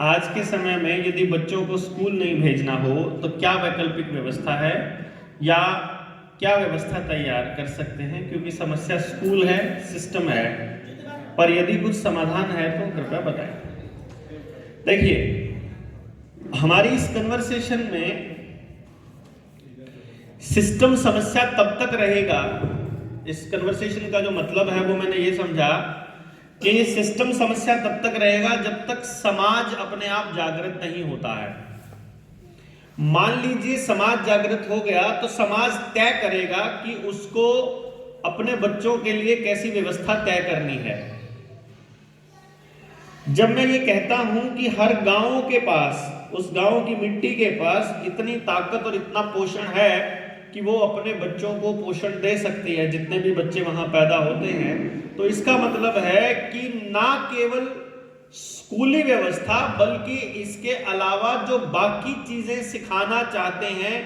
आज के समय में यदि बच्चों को स्कूल नहीं भेजना हो तो क्या वैकल्पिक व्यवस्था है या क्या व्यवस्था तैयार कर सकते हैं? क्योंकि समस्या स्कूल है, सिस्टम है, पर यदि कुछ समाधान है तो कृपया बताएं। देखिए, हमारी इस कन्वर्सेशन में सिस्टम समस्या तब तक रहेगा। इस कन्वर्सेशन का जो मतलब है वो मैंने ये समझा कि ये सिस्टम समस्या तब तक रहेगा जब तक समाज अपने आप जागृत नहीं होता है। मान लीजिए समाज जागृत हो गया तो समाज तय करेगा कि उसको अपने बच्चों के लिए कैसी व्यवस्था तय करनी है। जब मैं ये कहता हूं कि हर गांव के पास, उस गांव की मिट्टी के पास इतनी ताकत और इतना पोषण है कि वो अपने बच्चों को पोषण दे सकती है, जितने भी बच्चे वहां पैदा होते हैं, तो इसका मतलब है कि ना केवल स्कूली व्यवस्था बल्कि इसके अलावा जो बाकी चीजें सिखाना चाहते हैं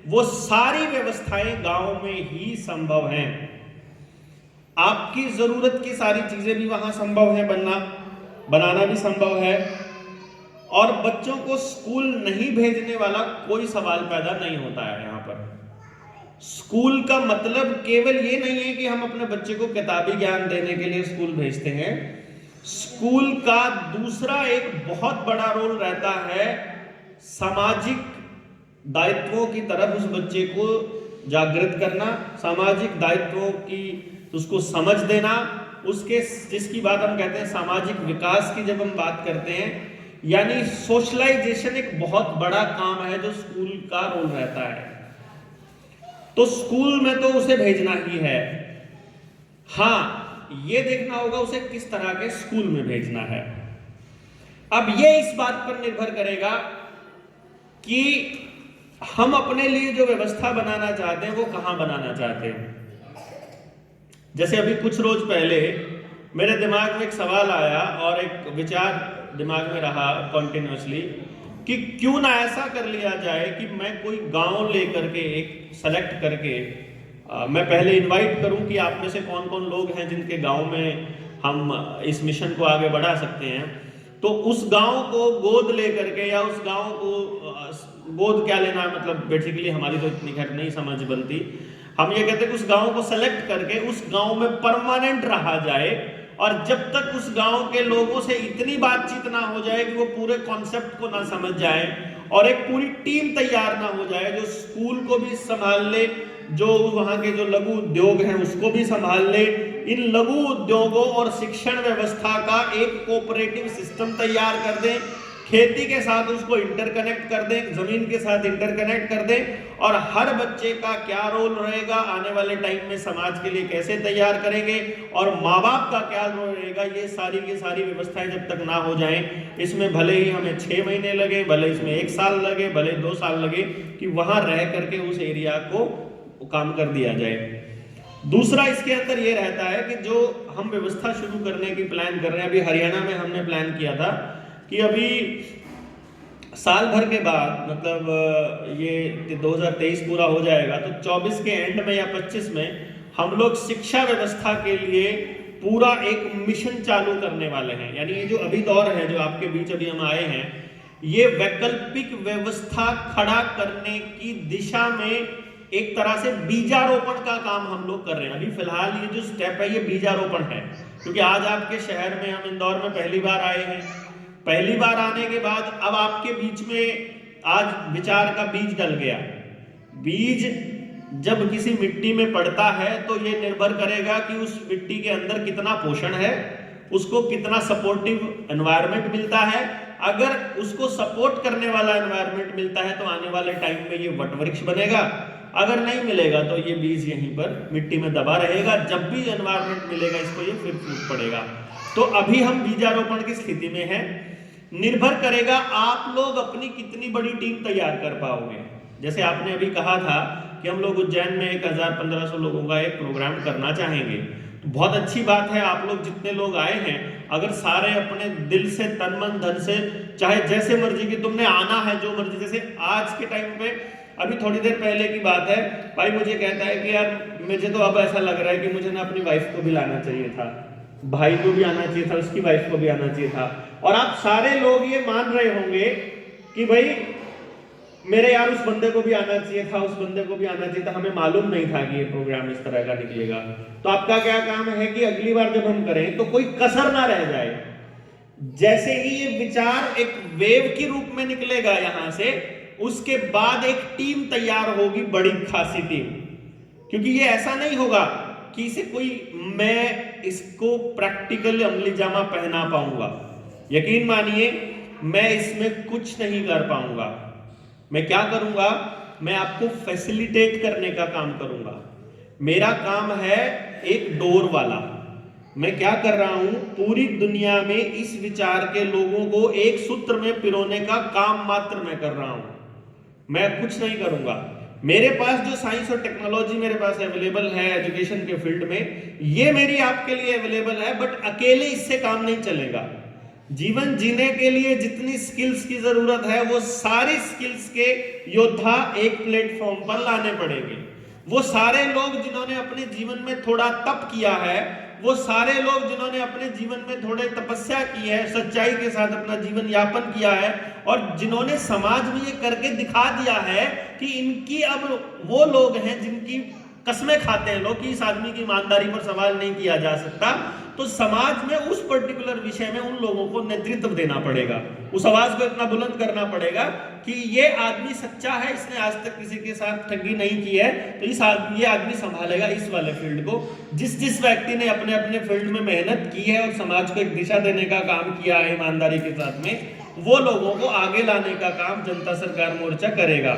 वो सारी व्यवस्थाएं गांव में ही संभव हैं। आपकी जरूरत की सारी चीजें भी वहां संभव है, बनाना भी संभव है, और बच्चों को स्कूल नहीं भेजने वाला कोई सवाल पैदा नहीं होता है। यहां पर स्कूल का मतलब केवल ये नहीं है कि हम अपने बच्चे को किताबी ज्ञान देने के लिए स्कूल भेजते हैं। स्कूल का दूसरा एक बहुत बड़ा रोल रहता है सामाजिक दायित्वों की तरफ उस बच्चे को जागृत करना, सामाजिक दायित्वों की उसको समझ देना, उसके जिसकी बात हम कहते हैं सामाजिक विकास की जब हम बात करते हैं, यानी सोशलाइजेशन एक बहुत बड़ा काम है जो स्कूल का रोल रहता है। तो स्कूल में तो उसे भेजना ही है। हाँ, ये देखना होगा उसे किस तरह के स्कूल में भेजना है। अब ये इस बात पर निर्भर करेगा कि हम अपने लिए जो व्यवस्था बनाना चाहते हैं वो कहां बनाना चाहते हैं। जैसे अभी कुछ रोज पहले मेरे दिमाग में एक सवाल आया और एक विचार दिमाग में रहा कॉन्टिन्यूसली कि क्यों ना ऐसा कर लिया जाए कि मैं कोई गांव लेकर के एक सेलेक्ट करके मैं पहले इनवाइट करूं कि आप में से कौन कौन लोग हैं जिनके गांव में हम इस मिशन को आगे बढ़ा सकते हैं। तो उस गांव को गोद लेकर के, या उस गांव को गोद क्या लेना, मतलब बेसिकली हमारी तो इतनी खैर नहीं समझ बनती, हम ये कहते हैं कि उस गांव को सेलेक्ट करके उस गांव में परमानेंट रहा जाए, और जब तक उस गांव के लोगों से इतनी बातचीत ना हो जाए कि वो पूरे कॉन्सेप्ट को ना समझ जाए, और एक पूरी टीम तैयार ना हो जाए जो स्कूल को भी संभाल ले, जो वहां के जो लघु उद्योग हैं उसको भी संभाल ले, इन लघु उद्योगों और शिक्षण व्यवस्था का एक कोऑपरेटिव सिस्टम तैयार कर दें, खेती के साथ उसको इंटरकनेक्ट कर दें, जमीन के साथ इंटरकनेक्ट कर दें, और हर बच्चे का क्या रोल रहेगा, आने वाले टाइम में समाज के लिए कैसे तैयार करेंगे, और माँ बाप का क्या रोल रहेगा, ये सारी की सारी व्यवस्थाएं जब तक ना हो जाएं, इसमें भले ही हमें 6 महीने लगे, भले इसमें 1 साल लगे, भले 2 साल लगे, कि वहां रह करके उस एरिया को काम कर दिया जाए। दूसरा इसके अंदर ये रहता है कि जो हम व्यवस्था शुरू करने की प्लान कर रहे हैं, अभी हरियाणा में हमने प्लान किया था कि अभी साल भर के बाद, मतलब ये 2023 पूरा हो जाएगा तो 24 के एंड में या 25 में हम लोग शिक्षा व्यवस्था के लिए पूरा एक मिशन चालू करने वाले हैं। यानी ये जो अभी दौर है, जो आपके बीच अभी हम आए हैं, ये वैकल्पिक व्यवस्था खड़ा करने की दिशा में एक तरह से बीजारोपण का काम हम लोग कर रहे हैं। अभी फिलहाल ये जो स्टेप है ये बीजारोपण है, क्योंकि आज आपके शहर में, हम इंदौर में पहली बार आए हैं। पहली बार आने के बाद अब आपके बीच में आज विचार का बीज डल गया। बीज जब किसी मिट्टी में पड़ता है तो ये निर्भर करेगा कि उस मिट्टी के अंदर कितना पोषण है, उसको कितना सपोर्टिव एनवायरनमेंट मिलता है। अगर उसको सपोर्ट करने वाला एनवायरनमेंट मिलता है तो आने वाले टाइम में ये वटवृक्ष बनेगा, अगर नहीं मिलेगा तो ये बीज यहीं पर मिट्टी में दबा रहेगा। जब भी एनवायरनमेंट मिलेगा इसको ये फिर फूट पड़ेगा। तो अभी हम बीजारोपण की स्थिति में हैं। निर्भर करेगा आप लोग अपनी कितनी बड़ी टीम तैयार कर पाओगे। जैसे आपने अभी कहा था कि हम लोग उज्जैन में 1000-1500 लोगों का एक प्रोग्राम करना चाहेंगे, तो बहुत अच्छी बात है। आप लोग जितने लोग आए हैं, अगर सारे अपने दिल से, तन मन धन से, चाहे जैसे मर्जी की तुमने आना है, जो मर्जी, जैसे आज के टाइम पे, अभी थोड़ी देर पहले की बात है, भाई मुझे कहता है कि यार मुझे तो अब ऐसा लग रहा है कि मुझे ना अपनी वाइफ को भी लाना चाहिए था। भाई को भी आना चाहिए था, उसकी वाइफ को भी आना चाहिए था। और आप सारे लोग ये मान रहे होंगे कि भाई मेरे यार उस बंदे को भी आना चाहिए था, उस बंदे को भी आना चाहिए था, हमें मालूम नहीं था कि ये प्रोग्राम इस तरह का निकलेगा। तो आपका क्या काम है कि अगली बार जब हम करें तो कोई कसर ना रह जाए। जैसे ही ये विचार एक वेव के रूप में निकलेगा यहां से, उसके बाद एक टीम तैयार होगी, बड़ी खासी टीम। क्योंकि ये ऐसा नहीं होगा कि इसे कोई मैं इसको प्रैक्टिकल अमली जामा पहना पाऊंगा। यकीन मानिए मैं इसमें कुछ नहीं कर पाऊंगा। मैं क्या करूंगा, मैं आपको फैसिलिटेट करने का काम करूंगा। मेरा काम है एक डोर वाला। मैं क्या कर रहा हूं, पूरी दुनिया में इस विचार के लोगों को एक सूत्र में पिरोने का काम मात्र मैं कर रहा हूं। मैं कुछ नहीं करूंगा। मेरे पास जो साइंस और टेक्नोलॉजी मेरे पास अवेलेबल है एजुकेशन के फील्ड में, ये मेरी आपके लिए अवेलेबल है, बट अकेले इससे काम नहीं चलेगा। जीवन जीने के लिए जितनी स्किल्स की जरूरत है, वो सारी स्किल्स के योद्धा एक प्लेटफॉर्म पर लाने पड़ेंगे। वो सारे लोग जिन्होंने अपने जीवन में थोड़ा तप किया है, वो सारे लोग जिन्होंने अपने जीवन में थोड़े तपस्या की है, सच्चाई के साथ अपना जीवन यापन किया है, और जिन्होंने समाज में ये करके दिखा दिया है कि इनकी अब वो लोग हैं जिनकी कस्में खाते हैं लोग कि इस आदमी की ईमानदारी पर सवाल नहीं किया जा सकता। तो समाज में उस पर्टिकुलर विषय में उन लोगों को नेतृत्व देना पड़ेगा, उस आवाज को इतना बुलंद करना पड़ेगा कि ये आदमी सच्चा है, इसने आज तक किसी के साथ ठगी नहीं की है, तो ये आदमी संभालेगा इस वाले फील्ड को। जिस व्यक्ति ने अपने अपने फील्ड में मेहनत की है और समाज को एक दिशा देने का काम किया है ईमानदारी के साथ में, वो लोगों को आगे लाने का काम जनता सरकार मोर्चा करेगा।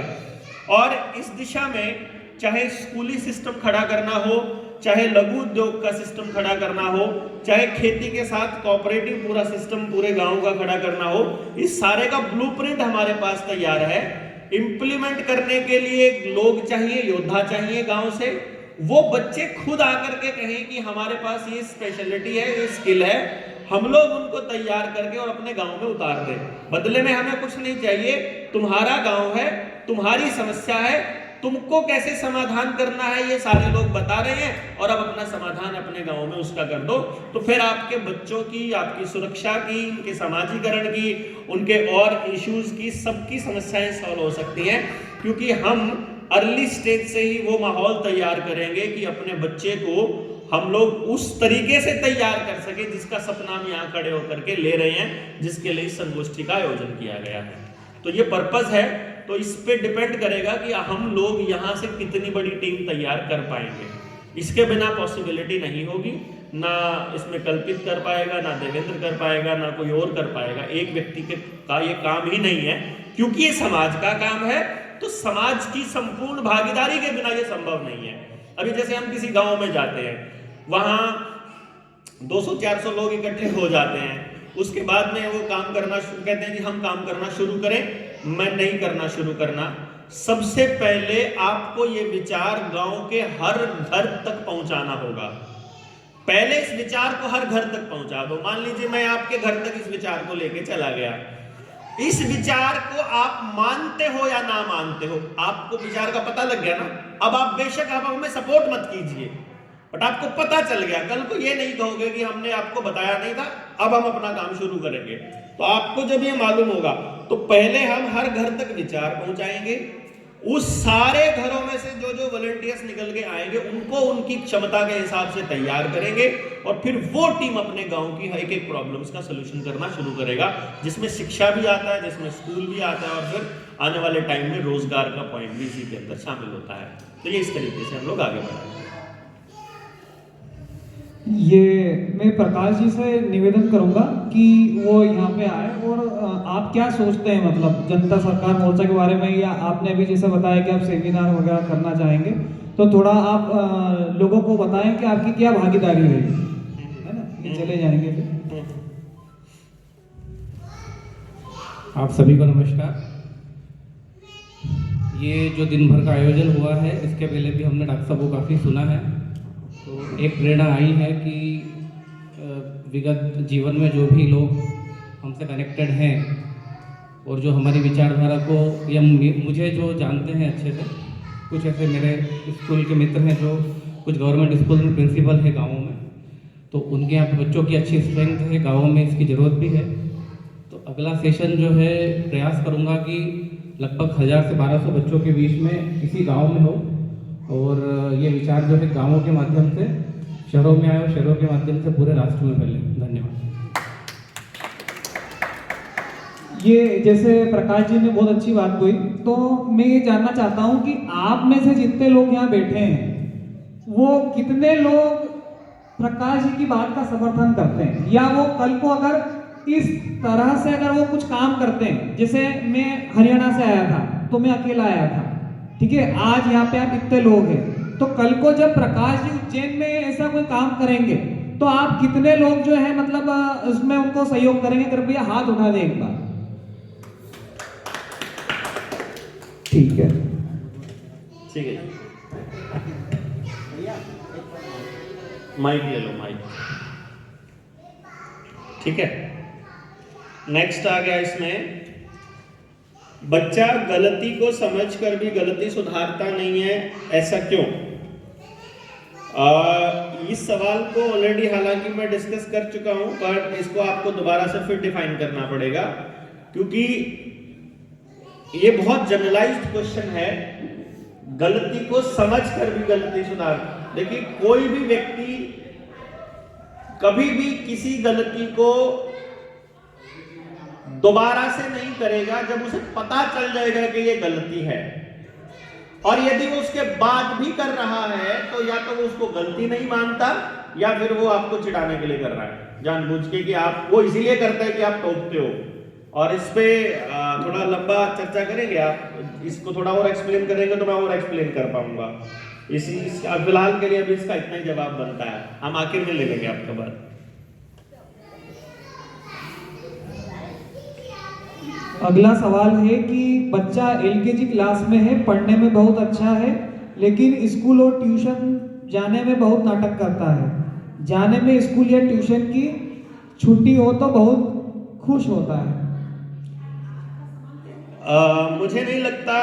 और इस दिशा में चाहे स्कूली सिस्टम खड़ा करना हो, चाहे लघु उद्योग का सिस्टम खड़ा करना हो, चाहे खेती के साथ कोऑपरेटिव पूरा सिस्टम पूरे गांव का खड़ा करना हो, इस सारे का ब्लूप्रिंट हमारे पास तैयार है। इंप्लीमेंट करने के लिए लोग चाहिए, योद्धा चाहिए गांव से। वो बच्चे खुद आकर के कहें कि हमारे पास ये स्पेशलिटी है, ये स्किल है, हम लोग उनको तैयार करके और अपने गांव में उतार दें। बदले में हमें कुछ नहीं चाहिए, तुम्हारा गांव है, तुम्हारी समस्या है, तुमको कैसे समाधान करना है ये सारे लोग बता रहे हैं, और अब अपना समाधान अपने गांव में उसका कर दो। तो फिर आपके बच्चों की, आपकी सुरक्षा की, उनके समाजीकरण की, उनके और इश्यूज की, सबकी समस्याएं सॉल्व हो सकती हैं। क्योंकि हम अर्ली स्टेज से ही वो माहौल तैयार करेंगे कि अपने बच्चे को हम लोग उस तरीके से तैयार कर सके जिसका सपना हम यहाँ खड़े होकर के ले रहे हैं, जिसके लिए इस संगोष्ठी का आयोजन किया गया है। तो ये पर्पस है। तो इस पे डिपेंड करेगा कि हम लोग यहाँ से कितनी बड़ी टीम तैयार कर पाएंगे। इसके बिना पॉसिबिलिटी नहीं होगी, ना इसमें कल्पित कर पाएगा, ना देवेंद्र कर पाएगा, ना कोई और कर पाएगा। एक व्यक्ति का ये काम ही नहीं है, क्योंकि ये समाज का काम है। तो समाज की संपूर्ण भागीदारी के बिना ये संभव नहीं है। अभी जैसे हम किसी गांव में जाते हैं, वहां 200-400 लोग इकट्ठे हो जाते हैं, उसके बाद में वो काम करना कहते हैं कि हम काम करना शुरू करें। मैं नहीं करना शुरू करना। सबसे पहले आपको ये विचार गांव के हर घर तक पहुंचाना होगा। पहले इस विचार को हर घर तक पहुंचा दो। मान लीजिए मैं आपके घर तक इस विचार को लेके चला गया। इस विचार को आप मानते हो या ना मानते हो, आपको विचार का पता लग गया ना। अब आप बेशक आप हमें सपोर्ट मत कीजिए, बट आपको पता चल गया। कल को ये नहीं कहोगे कि हमने आपको बताया नहीं था, अब हम अपना काम शुरू करेंगे। तो आपको जब ये मालूम होगा, तो पहले हम हर घर तक विचार पहुंचाएंगे। उस सारे घरों में से जो वॉलंटियर्स निकल के आएंगे, उनको उनकी क्षमता के हिसाब से तैयार करेंगे, और फिर वो टीम अपने गांव की एक एक प्रॉब्लम्स का सलूशन करना शुरू करेगा, जिसमें शिक्षा भी आता है, जिसमें स्कूल भी आता है, और फिर आने वाले टाइम में रोजगार का पॉइंट भी इसी के अंदर शामिल होता है। तो ये इस तरीके से हम लोग आगे बढ़ाएंगे। ये मैं प्रकाश जी से निवेदन करूंगा कि वो यहाँ पे आए, और आप क्या सोचते हैं मतलब जनता सरकार मोर्चा के बारे में, या आपने अभी जैसे बताया कि आप सेमिनार वगैरह करना चाहेंगे, तो थोड़ा आप लोगों को बताएं कि आपकी क्या भागीदारी रहेगी, है ना। ये चले जाएंगे फिर। आप सभी को नमस्कार। ये जो दिन भर का आयोजन हुआ है, इसके पहले भी हमने डॉक्टर साहब को काफ़ी सुना है, तो एक प्रेरणा आई है कि विगत जीवन में जो भी लोग हमसे कनेक्टेड हैं और जो हमारी विचारधारा को या मुझे जो जानते हैं अच्छे से, कुछ ऐसे मेरे स्कूल के मित्र हैं जो कुछ गवर्नमेंट स्कूल में प्रिंसिपल है गाँवों में, तो उनके यहाँ पे बच्चों की अच्छी स्ट्रेंथ है, गाँव में इसकी ज़रूरत भी है। तो अगला सेशन जो है प्रयास करूँगा कि लगभग 1000 से 1200 बच्चों के बीच में किसी गांव में हो, और ये विचार जो है गांवों के माध्यम से शहरों में आए और शहरों के माध्यम से पूरे राष्ट्र में फैले। धन्यवाद। ये जैसे प्रकाश जी ने बहुत अच्छी बात कही, तो मैं ये जानना चाहता हूँ कि आप में से जितने लोग यहाँ बैठे हैं वो कितने लोग प्रकाश जी की बात का समर्थन करते हैं, या वो कल को अगर इस तरह से अगर वो कुछ काम करते हैं, जैसे मैं हरियाणा से आया था तो मैं अकेला आया था, ठीक है, आज यहाँ पे आप इतने लोग हैं, तो कल को जब प्रकाश जी उज्जैन में ऐसा कोई काम करेंगे तो आप कितने लोग जो है मतलब उसमें उनको सहयोग करेंगे? कृपया हाथ उठा दें एक बार। ठीक है, ठीक है, माइक ले लो, माइक। ठीक है, नेक्स्ट आ गया इसमें, बच्चा गलती को समझकर भी गलती सुधारता नहीं है, ऐसा क्यों? इस सवाल को ऑलरेडी हालांकि मैं डिस्कस कर चुका हूं, पर इसको आपको दोबारा से फिर डिफाइन करना पड़ेगा, क्योंकि ये बहुत जनरलाइज्ड क्वेश्चन है। गलती को समझकर भी गलती सुधार, देखिए कोई भी व्यक्ति कभी भी किसी गलती को दोबारा से नहीं करेगा जब उसे पता चल जाएगा कि ये गलती है, और यदि वो उसके बाद भी कर रहा है तो या तो वो उसको गलती नहीं मानता या फिर वो आपको चिढ़ाने के लिए कर रहा है जानबूझ के, कि आप वो इसीलिए करता है कि आप टोकते हो। और इस पे थोड़ा लंबा चर्चा करेंगे, आप इसको थोड़ा और एक्सप्लेन करेंगे तो मैं और एक्सप्लेन कर पाऊंगा। फिलहाल के लिए अभी इसका इतना ही जवाब बनता है, हम आखिर में ले लेंगे आपका बात। अगला सवाल है कि बच्चा एलकेजी क्लास में है, पढ़ने में बहुत अच्छा है, लेकिन स्कूल और ट्यूशन जाने में बहुत नाटक करता है। जाने में स्कूल या ट्यूशन की छुट्टी हो तो बहुत खुश होता है। मुझे नहीं लगता,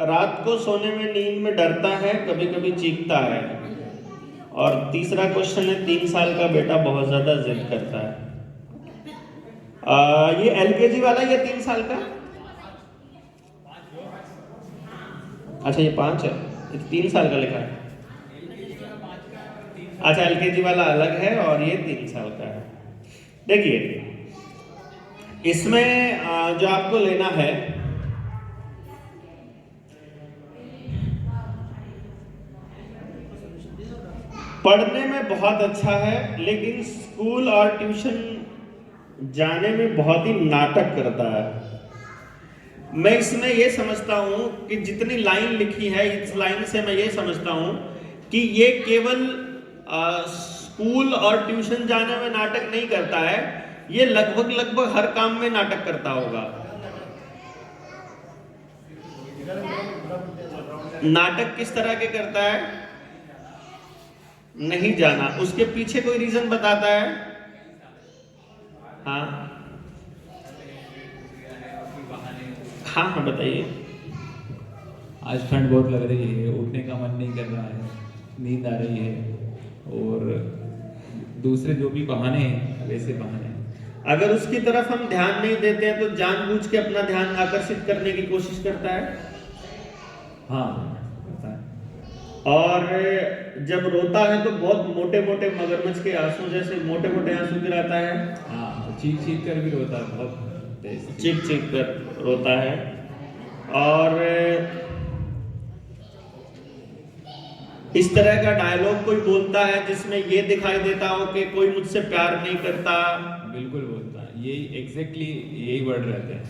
रात को सोने में नींद में डरता है, कभी कभी चीखता है। और तीसरा क्वेश्चन है 3 साल का बेटा बहुत ज्यादा जिद करता है। ये एलकेजी वाला ये 3 साल का, अच्छा ये 5 है, ये 3 साल का लिखा है। अच्छा एलकेजी वाला अलग है और ये 3 साल का है। देखिए इसमें जो आपको लेना है, पढ़ने में बहुत अच्छा है लेकिन स्कूल और ट्यूशन जाने में बहुत ही नाटक करता है। मैं इसमें यह समझता हूं कि जितनी लाइन लिखी है इस लाइन से मैं ये समझता हूं कि ये केवल स्कूल और ट्यूशन जाने में नाटक नहीं करता है, ये लगभग हर काम में नाटक करता होगा। नाटक किस तरह के करता है? नहीं जाना, उसके पीछे कोई रीजन बताता है? हाँ हाँ बताइए। आज ठंड बहुत लग रही है, उठने का मन नहीं कर रहा है, नींद आ रही है, और दूसरे जो भी बहाने हैं वैसे बहाने हैं। अगर उसकी तरफ हम ध्यान नहीं देते हैं तो जानबूझ के अपना ध्यान आकर्षित करने की कोशिश करता है। हाँ करता है। और जब रोता है तो बहुत मोटे मोटे मगरमच्छ के आंसू जैसे मोटे मोटे आंसू गिराता है। हाँ चीख चीख कर भी रोता है, बहुत तेज चीख चीख कर रोता है। और इस तरह का डायलॉग कोई बोलता है जिसमें ये दिखाई देता हो कि कोई मुझसे प्यार नहीं करता। बिल्कुल बोलता है, यही एग्जैक्टली यही वर्ड रहते हैं।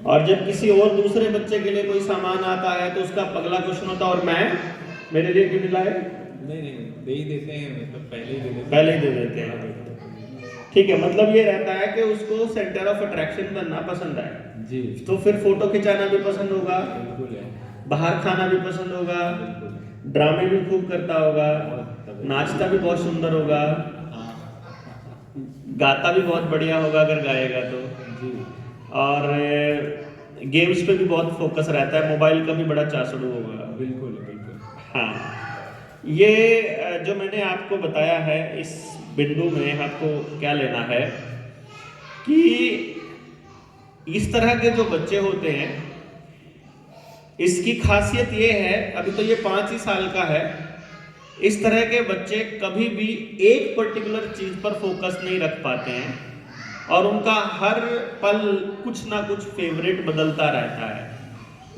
और जब किसी और दूसरे बच्चे के लिए कोई सामान आता है तो उसका पगला क्वेश्चन होता है, और मैं मेरे लिए क्यों नहीं लाए? नहीं दे ही देते हैं, मतलब पहले ही दे देते हैं। पहले ही दे देते हैं। ठीक है, मतलब ये रहता है कि उसको सेंटर ऑफ अट्रैक्शन बनना पसंद है जी। तो फिर फोटो खिंचाना भी पसंद होगा, बिल्कुल है। बाहर खाना भी पसंद होगा, ड्रामे भी खूब करता होगा, नाचता भी बहुत सुंदर होगा, गाता भी बहुत बढ़िया होगा अगर गाएगा तो जी। और गेम्स पे भी बहुत फोकस रहता है, मोबाइल का भी बड़ा चासड़ू होगा। बिल्कुल बिल्कुल। हाँ, ये जो मैंने आपको बताया है, इस बिंदु में आपको क्या लेना है कि इस तरह के जो बच्चे होते हैं, इसकी खासियत ये है, अभी तो ये 5 ही साल का है, इस तरह के बच्चे कभी भी एक पर्टिकुलर चीज पर फोकस नहीं रख पाते हैं और उनका हर पल कुछ ना कुछ फेवरेट बदलता रहता है।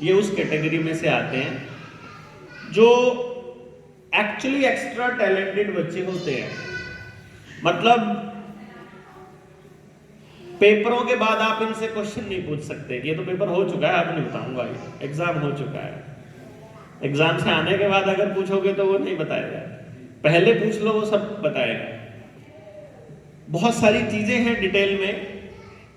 ये उस कैटेगरी में से आते हैं जो एक्चुअली एक्स्ट्रा टैलेंटेड बच्चे होते हैं। मतलब पेपरों के बाद आप इनसे क्वेश्चन नहीं पूछ सकते कि ये तो पेपर हो चुका है, अब नहीं बताऊंगा, ये एग्जाम हो चुका है। एग्जाम से आने के बाद अगर पूछोगे तो वो नहीं बताएगा, पहले पूछ लो वो सब बताएगा। बहुत सारी चीजें हैं डिटेल में।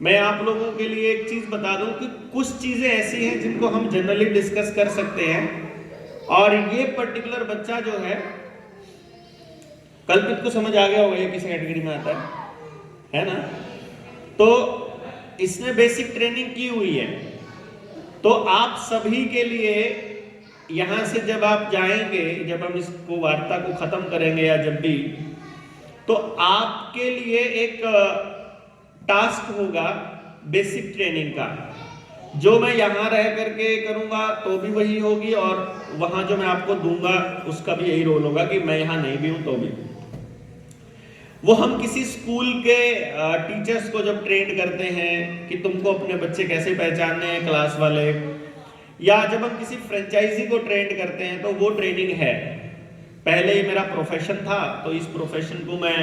मैं आप लोगों के लिए एक चीज बता दूं कि कुछ चीजें ऐसी हैं जिनको हम जनरली डिस्कस कर सकते हैं, और ये पर्टिकुलर बच्चा जो है, कल्पित को समझ आ गया होगा ये किस कैटेगरी में आता है ना? तो इसने बेसिक ट्रेनिंग की हुई है। तो आप सभी के लिए यहां से जब आप जाएंगे, जब हम इसको वार्ता को खत्म करेंगे या जब भी, तो आपके लिए एक टास्क होगा बेसिक ट्रेनिंग का, जो मैं यहां रह करके करूंगा तो भी वही होगी, और वहां जो मैं आपको दूंगा उसका भी यही रोल होगा कि मैं यहां नहीं भी हूं तो भी। वो हम किसी स्कूल के टीचर्स को जब ट्रेन करते हैं कि तुमको अपने बच्चे कैसे पहचानने हैं क्लास वाले, या जब हम किसी फ्रेंचाइजी को ट्रेन करते हैं तो वो ट्रेनिंग है। पहले ये मेरा प्रोफेशन था, तो इस प्रोफेशन को मैं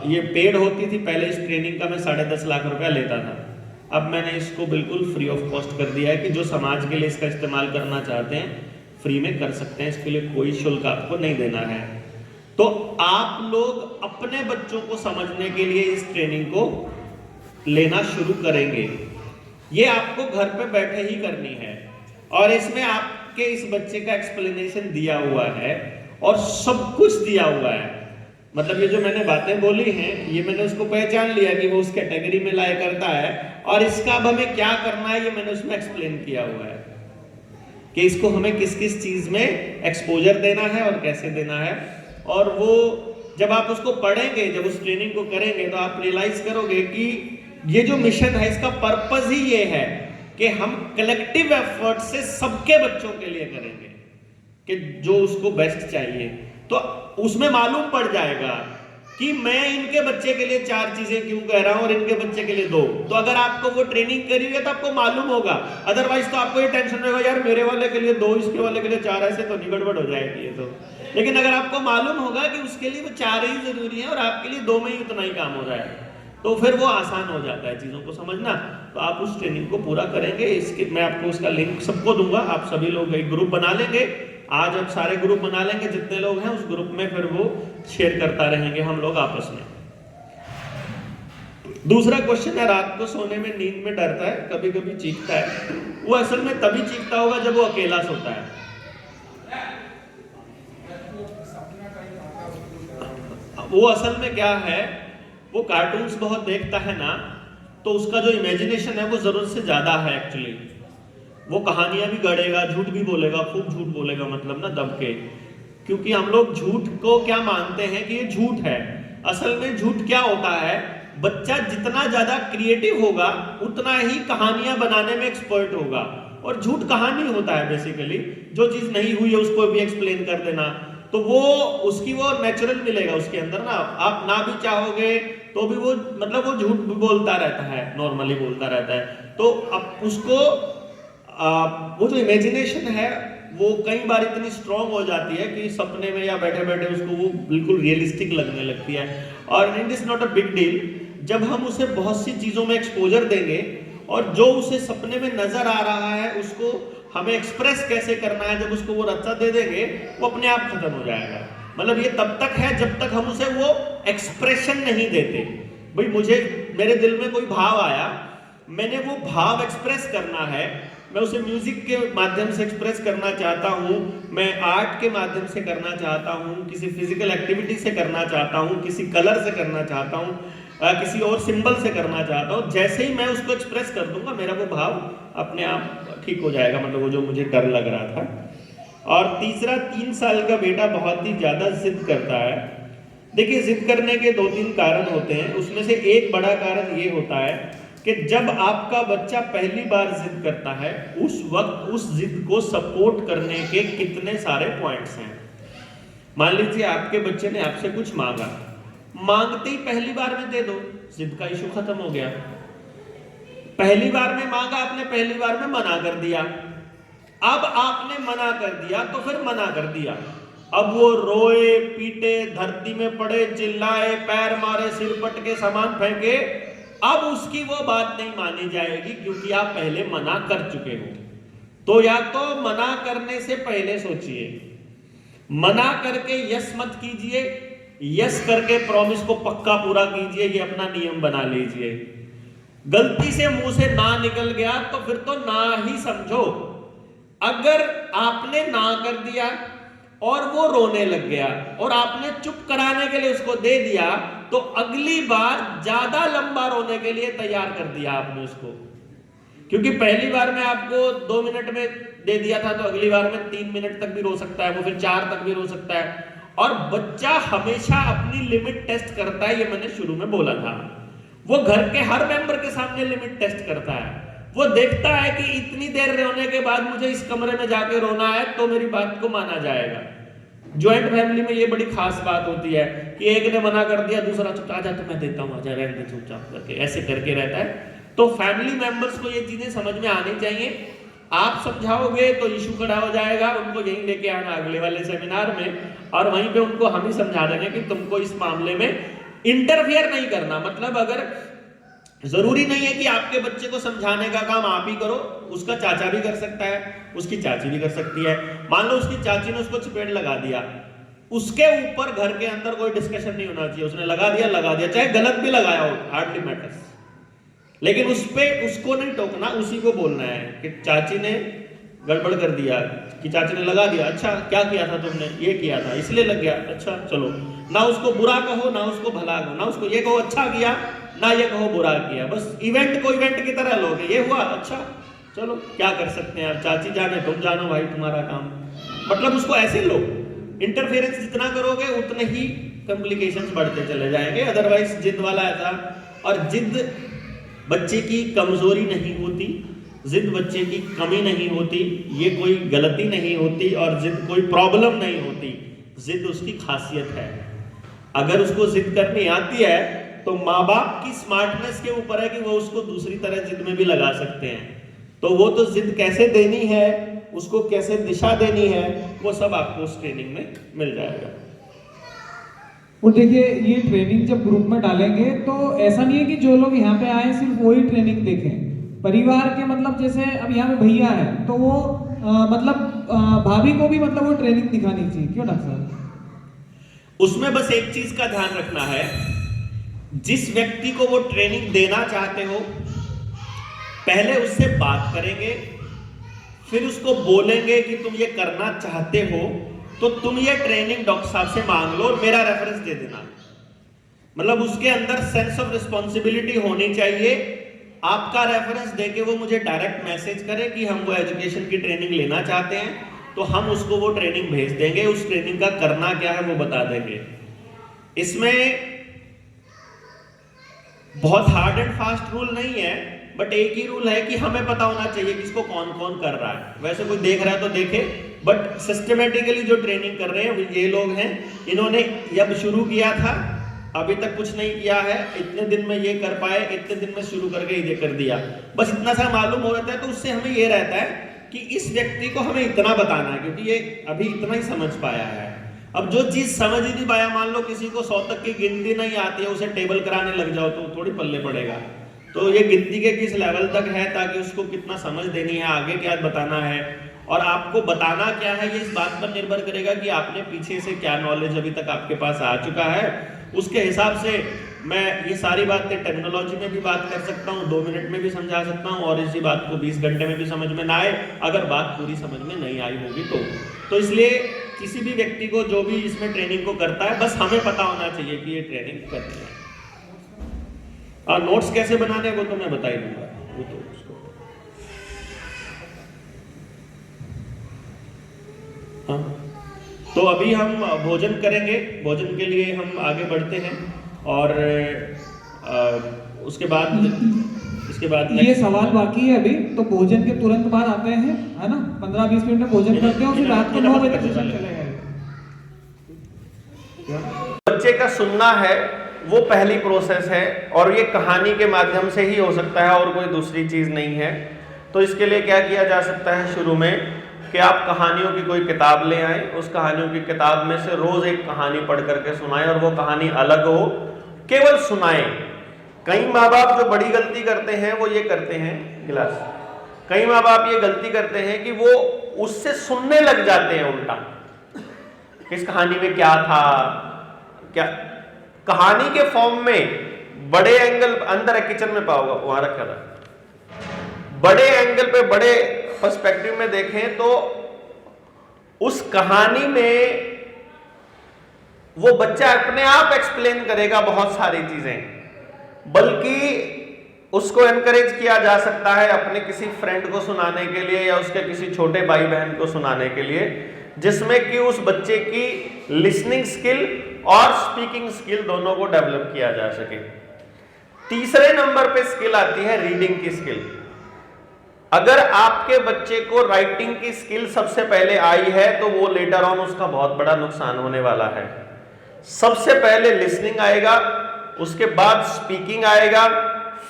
ये पेड होती थी, पहले इस ट्रेनिंग का मैं 10.5 लाख रुपया लेता था। अब मैंने इसको बिल्कुल फ्री ऑफ कॉस्ट कर दिया है कि जो समाज के लिए इसका इस्तेमाल करना चाहते हैं फ्री में कर सकते हैं, इसके लिए कोई शुल्क आपको नहीं देना है। तो आप लोग अपने बच्चों को समझने के लिए इस ट्रेनिंग को लेना शुरू करेंगे। ये आपको घर पे बैठे ही करनी है, और इसमें आपके इस बच्चे का एक्सप्लेनेशन दिया हुआ है और सब कुछ दिया हुआ है। मतलब ये जो मैंने बातें बोली हैं, ये मैंने उसको पहचान लिया कि वो उस कैटेगरी में लाया करता है, और इसका अब हमें क्या करना है ये मैंने उसमें एक्सप्लेन किया हुआ है कि इसको हमें किस किस चीज में एक्सपोजर देना है और कैसे देना है। और वो जब आप उसको पढ़ेंगे, जब उस ट्रेनिंग को करेंगे, तो आप रियलाइज करोगे कि ये जो मिशन है इसका पर्पस ही ये है कि हम कलेक्टिव एफर्ट से सबके बच्चों के लिए करेंगे कि जो उसको बेस्ट चाहिए। तो उसमें मालूम पड़ जाएगा कि मैं इनके बच्चे के लिए 4 चीजें क्यों कह रहा हूं और इनके बच्चे के लिए 2। तो अगर आपको वो ट्रेनिंग करी है तो आपको मालूम होगा, अदरवाइज तो आपको ये टेंशन रहेगा यार मेरे वाले के लिए 2, इसके वाले के लिए 4, ऐसे तो नहीं गड़बड़ हो जाएगी ये तो। लेकिन अगर आपको मालूम होगा कि उसके लिए वो 4 ही जरूरी है और आपके लिए 2 में ही उतना ही काम हो रहा है, तो फिर वो आसान हो जाता है चीजों को समझना। तो आप उस ट्रेनिंग को पूरा करेंगे। इसके मैं आपको उसका लिंक सबको दूंगा, आप सभी लोग एक ग्रुप बना लेंगे। आज अब सारे ग्रुप बना लेंगे, जितने लोग हैं उस ग्रुप में, फिर वो शेयर करता रहेंगे हम लोग आपस में। दूसरा क्वेश्चन है, रात को सोने में नींद में डरता है, कभी कभी चीखता है। वो असल में तभी चीखता होगा जब वो अकेला सोता है। वो असल में क्या है, वो कार्टून्स बहुत देखता है ना, तो उसका जो इमेजिनेशन है वो जरूरत से ज्यादा है एक्चुअली। वो कहानियां भी गढ़ेगा, झूठ भी बोलेगा, खूब झूठ बोलेगा, मतलब ना दब के। क्योंकि हम लोग झूठ को क्या मानते हैं कि ये झूठ है। असल में झूठ क्या होता है, बच्चा जितना ज्यादा क्रिएटिव होगा उतना ही कहानियां बनाने में एक्सपर्ट होगा। और झूठ कहानी होता है बेसिकली, जो चीज नहीं हुई है उसको भी एक्सप्लेन कर देना। तो वो उसकी वो नेचुरल मिलेगा उसके अंदर ना, आप ना भी चाहोगे तो भी वो मतलब वो झूठ बोलता रहता है, नॉर्मली बोलता रहता है। तो अब उसको वो जो इमेजिनेशन है वो कई बार इतनी स्ट्रांग हो जाती है कि सपने में या बैठे बैठे उसको वो बिल्कुल रियलिस्टिक लगने लगती है। और it is not a big deal जब हम उसे बहुत सी चीजों में एक्सपोजर देंगे, और जो उसे सपने में नजर आ रहा है उसको हमें एक्सप्रेस कैसे करना है, जब उसको वो रास्ता दे देंगे वो अपने आप खत्म हो जाएगा। मतलब ये तब तक है जब तक हम उसे वो एक्सप्रेशन नहीं देते। भाई मुझे मेरे दिल में कोई भाव आया, मैंने वो भाव एक्सप्रेस करना है, मैं उसे म्यूजिक के माध्यम से एक्सप्रेस करना चाहता हूँ, मैं आर्ट के माध्यम से करना चाहता हूँ, किसी फिजिकल एक्टिविटी से करना चाहता हूँ, किसी कलर से करना चाहता हूँ, किसी और सिंबल से करना चाहता हूँ। जैसे ही मैं उसको एक्सप्रेस कर दूंगा मेरा वो भाव अपने आप ठीक हो जाएगा। मतलब वो जो मुझे डर लग रहा था और तीसरा 3 साल का बेटा बहुत ही ज्यादा जिद करता है। देखिए, जिद करने के 2-3 कारण होते हैं, उसमें से एक बड़ा कारण ये होता है कि जब आपका बच्चा पहली बार जिद करता है उस वक्त उस जिद को सपोर्ट करने के कितने सारे पॉइंट्स हैं। मान लीजिए आपके बच्चे ने आपसे कुछ मांगा, मांगते ही पहली बार में दे दो, जिद का इशू खत्म हो गया। पहली बार में मांगा आपने, पहली बार में मना कर दिया, अब आपने मना कर दिया तो फिर मना कर दिया, अब वो रोए पीटे, धरती में पड़े, चिल्लाए, पैर मारे, सिर पटके, सामान फेंके, अब उसकी वो बात नहीं मानी जाएगी क्योंकि आप पहले मना कर चुके हो। तो या तो मना करने से पहले सोचिए, मना करके यस मत कीजिए, यस करके प्रॉमिस को पक्का पूरा कीजिए, ये अपना नियम बना लीजिए। गलती से मुंह से ना निकल गया तो फिर तो ना ही समझो। अगर आपने ना कर दिया और वो रोने लग गया और आपने चुप कराने के लिए उसको दे दिया, तो अगली बार ज्यादा लंबा रोने के लिए तैयार कर दिया आपने उसको, क्योंकि पहली बार में आपको 2 मिनट में दे दिया था, तो अगली बार में 3 मिनट तक भी रो सकता है, वो फिर 4 तक भी रो सकता है। और बच्चा हमेशा अपनी लिमिट टेस्ट करता है, ये मैंने शुरू में बोला था। वो घर के हर मेंबर के सामने लिमिट टेस्ट करता है। वो देखता है कि इतनी देर रोने के बाद मुझे इस कमरे में जाके रोना है तो मेरी बात को माना जाएगा। ज्वाइंट फैमिली में ये बड़ी खास बात होती है कि एक ने मना कर दिया, दूसरा चुप, आजा तो मैं देता हूँ, आजा, रहने दे चुपचाप करके, ऐसे करके रहता है। तो फैमिली मेंबर्स को ये चीजें समझ में आनी चाहिए। आप समझाओगे तो इशू खड़ा हो जाएगा, उनको यहीं लेके आना अगले वाले सेमिनार में, और वहीं पे उनको हम ही समझा देंगे कि तुमको इस मामले में इंटरफियर नहीं करना। मतलब अगर जरूरी नहीं है कि आपके बच्चे को समझाने का काम आप ही करो, उसका चाचा भी कर सकता है, उसकी चाची भी कर सकती है। मान लो उसकी चाची ने उसको चपेट लगा दिया, उसके ऊपर घर के अंदर कोई डिस्कशन नहीं होना चाहिए, उसने लगा दिया, चाहे गलत भी लगाया हो, हार्डली मैटर्स, लेकिन उस पे उसको नहीं टोकना, उसी को बोलना है कि चाची ने गड़बड़ कर दिया, कि चाची ने लगा दिया, अच्छा क्या किया था तुमने, ये किया था इसलिए लग गया, अच्छा चलो। ना उसको बुरा कहो ना उसको भला कहो, ना उसको ये कहो अच्छा किया ना ये कहो बुरा किया, बस इवेंट को इवेंट की तरह लोगे, ये हुआ अच्छा चलो क्या कर सकते हैं आप, चाची जाने तुम जानो भाई तुम्हारा काम, मतलब उसको ऐसे लो। इंटरफेरेंस जितना करोगे उतने ही कॉम्प्लिकेशंस बढ़ते चले जाएंगे। अदरवाइज जिद वाला ऐसा, और जिद बच्चे की कमजोरी नहीं होती, जिद बच्चे की कमी नहीं होती, ये कोई गलती नहीं होती, और जिद कोई प्रॉब्लम नहीं होती, जिद उसकी खासियत है। अगर उसको जिद करनी आती है तो माँ बाप की स्मार्टनेस के ऊपर है कि वो उसको दूसरी तरह जिद में भी लगा सकते हैं। तो वो तो जिद कैसे देनी है, उसको कैसे दिशा देनी है, वो सब आपको उस ट्रेनिंग में मिल जाएगा। और देखिए, ये ट्रेनिंग जब ग्रुप में डालेंगे तो ऐसा नहीं है कि जो लोग यहाँ पे आए सिर्फ वही ट्रेनिंग देखें। परिवार के मतलब जैसे अब यहाँ पे भैया है तो वो भाभी को भी मतलब वो ट्रेनिंग दिखानी चाहिए, क्यों डॉक्टर साहब? उसमें बस एक चीज का ध्यान रखना है, जिस व्यक्ति को वो ट्रेनिंग देना चाहते हो पहले उससे बात करेंगे, फिर उसको बोलेंगे कि तुम ये करना चाहते हो तो तुम ये ट्रेनिंग डॉक्टर साहब से मांग लो और मेरा रेफरेंस दे देना। मतलब उसके अंदर सेंस ऑफ रिस्पॉन्सिबिलिटी होनी चाहिए। आपका रेफरेंस देके वो मुझे डायरेक्ट मैसेज करे कि हम वो एजुकेशन की ट्रेनिंग लेना चाहते हैं, तो हम उसको वो ट्रेनिंग भेज देंगे, उस ट्रेनिंग का करना क्या है वो बता देंगे। इसमें बहुत हार्ड एंड फास्ट रूल नहीं है, बट एक ही रूल है कि हमें पता होना चाहिए कि इसको कौन कौन कर रहा है। वैसे कोई देख रहा है तो देखे, बट सिस्टमेटिकली जो ट्रेनिंग कर रहे हैं ये लोग हैं, इन्होंने जब शुरू किया था अभी तक कुछ नहीं किया है, इतने दिन में ये कर पाए, इतने दिन में शुरू करके ये कर दिया, बस इतना सा मालूम हो रहता है। तो उससे हमें ये रहता है कि इस व्यक्ति को हमें इतना बताना है क्योंकि ये अभी इतना ही समझ पाया है। अब जो चीज समझ ही नहीं पाया, मान लो किसी को 100 तक की गिनती नहीं आती है, उसे टेबल कराने लग जाओ तो थोड़ी पल्ले पड़ेगा। तो ये गिनती के किस लेवल तक है ताकि उसको कितना समझ देनी है, आगे क्या बताना है, और आपको बताना क्या है ये इस बात पर निर्भर करेगा कि आपने पीछे से क्या नॉलेज अभी तक आपके पास आ चुका है। उसके हिसाब से मैं ये सारी बातें टेक्नोलॉजी में भी बात कर सकता हूँ, 2 मिनट में भी समझा सकता हूँ, और इसी बात को 20 घंटे में भी समझ में ना आए, अगर बात पूरी समझ में नहीं आई होगी तो इसलिए किसी भी व्यक्ति को जो भी इसमें ट्रेनिंग को करता है, बस हमें पता होना चाहिए कि ये ट्रेनिंग करनी है। और नोट्स कैसे बनाने वो तो मैं बता ही दूंगा, वो तो उसको हाँ, तो अभी हम भोजन करेंगे। भोजन के लिए हम आगे बढ़ते हैं और उसके बाद ये सवाल बाकी है अभी, तो भोजन के तुरंत बाद आते हैं, है ना? 15-20 मिनट में भोजन करते हैं और फिर रात को 9 बजे तक सेशन चलेगा। बच्चे का सुनना है वो पहली प्रोसेस है, और ये कहानी के माध्यम से ही हो सकता है और कोई दूसरी चीज़ नहीं है। तो इसके लिए क्या किया जा सकता है शुरू में कि आप कहानियों की कोई किताब ले आएं, उस कहानियों की किताब में से रोज़ एक कहानी पढ़ करके सुनाएं, और वो कहानी अलग हो, केवल सुनाएं। कई माँ बाप जो बड़ी गलती करते हैं वो ये करते हैं, गिलास, कई माँ बाप ये गलती करते हैं कि वो उससे सुनने लग जाते हैं उल्टा, इस कहानी में क्या था, क्या कहानी के फॉर्म में बड़े एंगल अंदर है, किचन में पाओगे वहां रखा था, बड़े एंगल पे बड़े पर्सपेक्टिव में देखें तो उस कहानी में वो बच्चा अपने आप एक्सप्लेन करेगा बहुत सारी चीजें, बल्कि उसको एनकरेज किया जा सकता है अपने किसी फ्रेंड को सुनाने के लिए या उसके किसी छोटे भाई बहन को सुनाने के लिए, जिसमें कि उस बच्चे की लिसनिंग स्किल और स्पीकिंग स्किल दोनों को डेवलप किया जा सके। तीसरे नंबर पे स्किल आती है रीडिंग की स्किल। अगर आपके बच्चे को राइटिंग की स्किल सबसे पहले आई है तो वो लेटर ऑन उसका बहुत बड़ा नुकसान होने वाला है। सबसे पहले लिसनिंग आएगा, उसके बाद स्पीकिंग आएगा,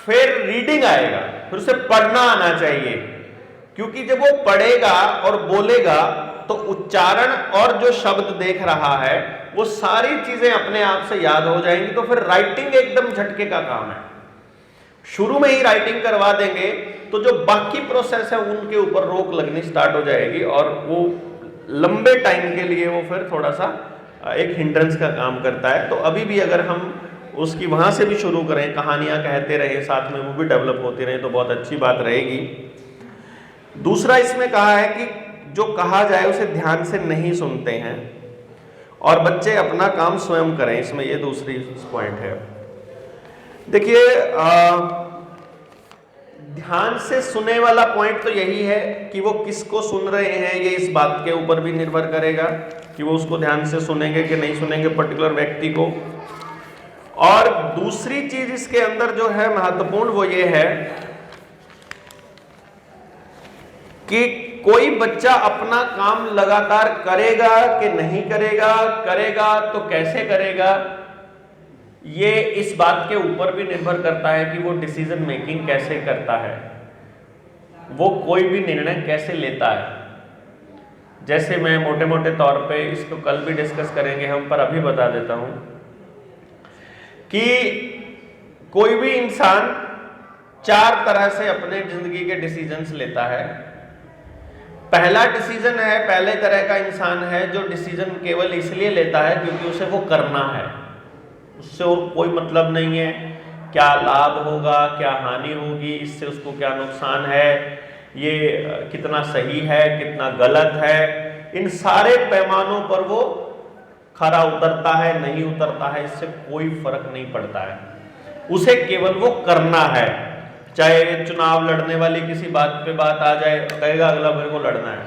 फिर रीडिंग आएगा, फिर उसे पढ़ना आना चाहिए, क्योंकि जब वो पढ़ेगा और बोलेगा तो उच्चारण और जो शब्द देख रहा है वो सारी चीजें अपने आप से याद हो जाएंगी। तो फिर राइटिंग एकदम झटके का काम है। शुरू में ही राइटिंग करवा देंगे तो जो बाकी प्रोसेस है उनके ऊपर रोक लगनी स्टार्ट हो जाएगी, और वो लंबे टाइम के लिए वो फिर थोड़ा सा एक हिंड्रेंस का काम करता है। तो अभी भी अगर हम उसकी वहां से भी शुरू करें, कहानियां कहते रहे, साथ में वो भी डेवलप होती रहे, तो बहुत अच्छी बात रहेगी। दूसरा इसमें कहा है कि जो कहा जाए उसे ध्यान से नहीं सुनते हैं और बच्चे अपना काम स्वयं करें, इसमें ये दूसरी पॉइंट है। देखिए, ध्यान से सुनने वाला पॉइंट तो यही है कि वो किसको सुन रहे हैं, ये इस बात के ऊपर भी निर्भर करेगा कि वो उसको ध्यान से सुनेंगे कि नहीं सुनेंगे, पर्टिकुलर व्यक्ति को। और दूसरी चीज इसके अंदर जो है महत्वपूर्ण वो ये है कि कोई बच्चा अपना काम लगातार करेगा कि नहीं करेगा, करेगा तो कैसे करेगा, ये इस बात के ऊपर भी निर्भर करता है कि वो डिसीजन मेकिंग कैसे करता है, वो कोई भी निर्णय कैसे लेता है। जैसे मैं मोटे मोटे तौर पे इसको कल भी डिस्कस करेंगे हम, पर अभी बता देता हूं कि कोई भी इंसान 4 तरह से अपने जिंदगी के डिसीजंस लेता है। पहला डिसीजन है, पहले तरह का इंसान है जो डिसीजन केवल इसलिए लेता है क्योंकि उसे वो करना है, उससे और कोई मतलब नहीं है क्या लाभ होगा, क्या हानि होगी, इससे उसको क्या नुकसान है, ये कितना सही है, कितना गलत है, इन सारे पैमानों पर वो खरा उतरता है, नहीं उतरता है, इससे कोई फर्क नहीं पड़ता है, उसे केवल वो करना है। चाहे चुनाव लड़ने वाली किसी बात पे बात आ जाए, कहेगा अगला मेरे को लड़ना है,